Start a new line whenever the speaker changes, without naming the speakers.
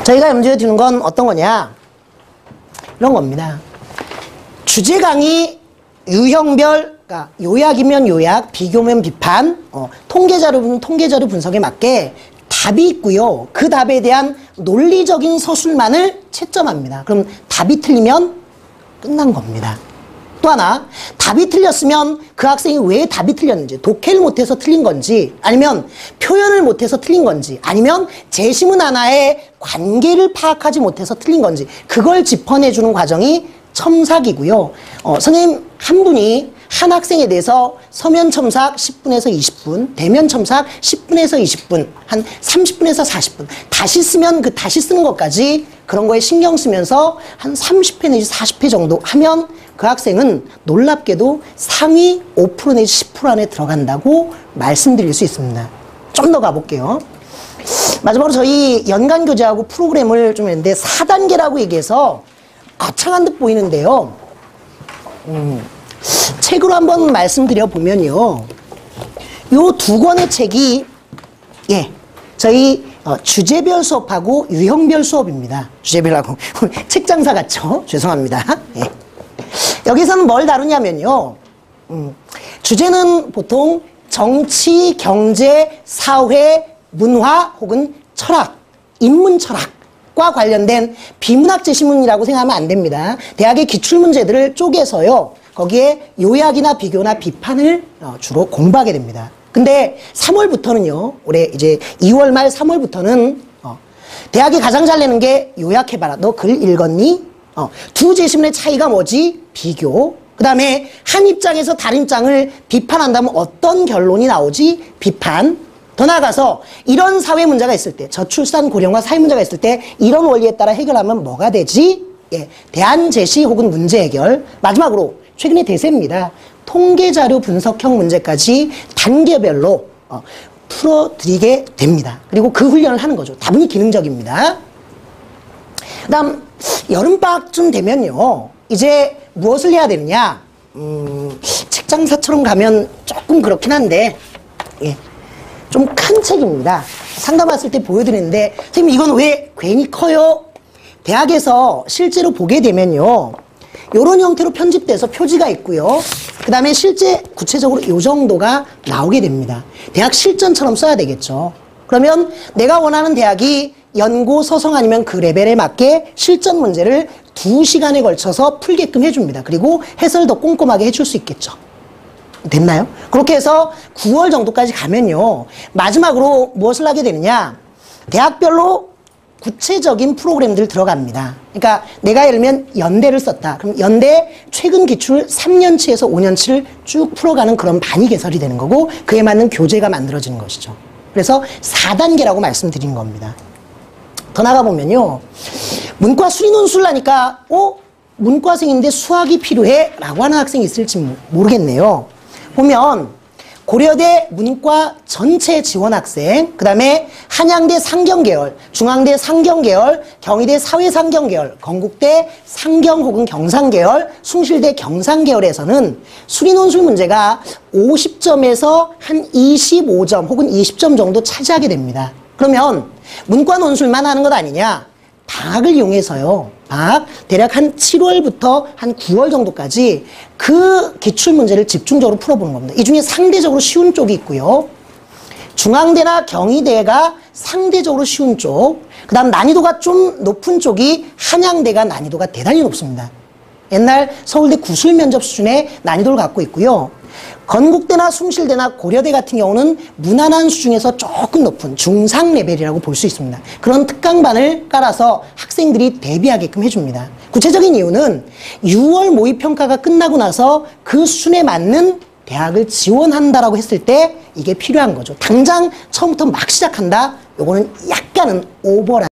저희가 염두에 두는 건 어떤 거냐? 이런 겁니다. 주제 강의 유형별, 그러니까 요약이면 요약, 비교면 비판, 통계자료는 통계자료 분석에 맞게 답이 있고요. 그 답에 대한 논리적인 서술만을 채점합니다. 그럼 답이 틀리면 끝난 겁니다. 또 하나, 답이 틀렸으면 그 학생이 왜 답이 틀렸는지, 독해를 못해서 틀린 건지, 아니면 표현을 못해서 틀린 건지, 아니면 제시문 하나의 관계를 파악하지 못해서 틀린 건지, 그걸 짚어내주는 과정이 첨삭이고요. 선생님 한 분이 한 학생에 대해서 서면 첨삭 10분에서 20분, 대면 첨삭 10분에서 20분, 한 30분에서 40분. 다시 쓰면 그 다시 쓰는 것까지 그런 거에 신경 쓰면서 한 30회 내지 40회 정도 하면 그 학생은 놀랍게도 상위 5% 내지 10% 안에 들어간다고 말씀드릴 수 있습니다. 좀 더 가볼게요. 마지막으로 저희 연간 교재하고 프로그램을 좀 했는데 4단계라고 얘기해서 거창한 듯 보이는데요. 책으로 한번 말씀드려 보면요. 요 두 권의 책이 저희 주제별 수업하고 유형별 수업입니다. 주제별하고 책 장사 같죠? 죄송합니다. 여기서는 뭘 다루냐면요. 주제는 보통 정치, 경제, 사회, 문화 혹은 철학, 인문 철학과 관련된 비문학 제시문이라고 생각하면 안 됩니다. 대학의 기출문제들을 쪼개서요. 거기에 요약이나 비교나 비판을 주로 공부하게 됩니다. 근데 3월부터는요. 올해 이제 2월 말 3월부터는 대학이 가장 잘 내는 게 요약해봐라. 너 글 읽었니? 두 제시문의 차이가 뭐지? 비교. 그 다음에 한 입장에서 다른 입장을 비판한다면 어떤 결론이 나오지? 비판. 더 나아가서 이런 사회 문제가 있을 때, 저출산 고령화 사회 문제가 있을 때 이런 원리에 따라 해결하면 뭐가 되지? 대안 제시 혹은 문제 해결. 마지막으로 최근에 대세입니다. 통계자료 분석형 문제까지 단계별로 풀어드리게 됩니다. 그리고 그 훈련을 하는 거죠. 다분히 기능적입니다. 그 다음 여름방학쯤 되면요. 이제 무엇을 해야 되느냐? 책장사처럼 가면 조금 그렇긴 한데 좀 큰 책입니다. 상담 왔을 때 보여드리는데 선생님 이건 왜 괜히 커요? 대학에서 실제로 보게 되면요. 이런 형태로 편집돼서 표지가 있고요. 그 다음에 실제 구체적으로 이 정도가 나오게 됩니다. 대학 실전처럼 써야 되겠죠. 그러면 내가 원하는 대학이 연고, 서성 아니면 그 레벨에 맞게 실전 문제를 2시간에 걸쳐서 풀게끔 해줍니다. 그리고 해설 더 꼼꼼하게 해줄 수 있겠죠. 됐나요? 그렇게 해서 9월 정도까지 가면요. 마지막으로 무엇을 하게 되느냐. 대학별로 구체적인 프로그램들 들어갑니다. 그러니까 내가 예를 들면 연대를 썼다. 그럼 연대 최근 기출 3년치에서 5년치를 쭉 풀어가는 그런 반이 개설이 되는 거고 그에 맞는 교재가 만들어지는 것이죠. 그래서 4단계라고 말씀드린 겁니다. 더 나가보면요. 문과 수리 논술을 하니까 문과생인데 수학이 필요해? 라고 하는 학생이 있을지 모르겠네요. 보면 고려대 문과 전체 지원 학생, 그 다음에 한양대 상경계열, 중앙대 상경계열, 경희대 사회상경계열, 건국대 상경 혹은 경상계열, 숭실대 경상계열에서는 수리논술 문제가 50점에서 한 25점 혹은 20점 정도 차지하게 됩니다. 그러면 문과 논술만 하는 것 아니냐? 방학을 이용해서요. 방학 대략 한 7월부터 한 9월 정도까지 그 기출문제를 집중적으로 풀어보는 겁니다. 이 중에 상대적으로 쉬운 쪽이 있고요. 중앙대나 경희대가 상대적으로 쉬운 쪽, 그 다음 난이도가 좀 높은 쪽이 한양대가 난이도가 대단히 높습니다. 옛날 서울대 구술면접 수준의 난이도를 갖고 있고요. 건국대나 숭실대나 고려대 같은 경우는 무난한 수준에서 조금 높은 중상 레벨이라고 볼 수 있습니다. 그런 특강반을 깔아서 학생들이 대비하게끔 해줍니다. 구체적인 이유는 6월 모의평가가 끝나고 나서 그 수준에 맞는 대학을 지원한다라고 했을 때 이게 필요한 거죠. 당장 처음부터 막 시작한다? 요거는 약간은 오버라.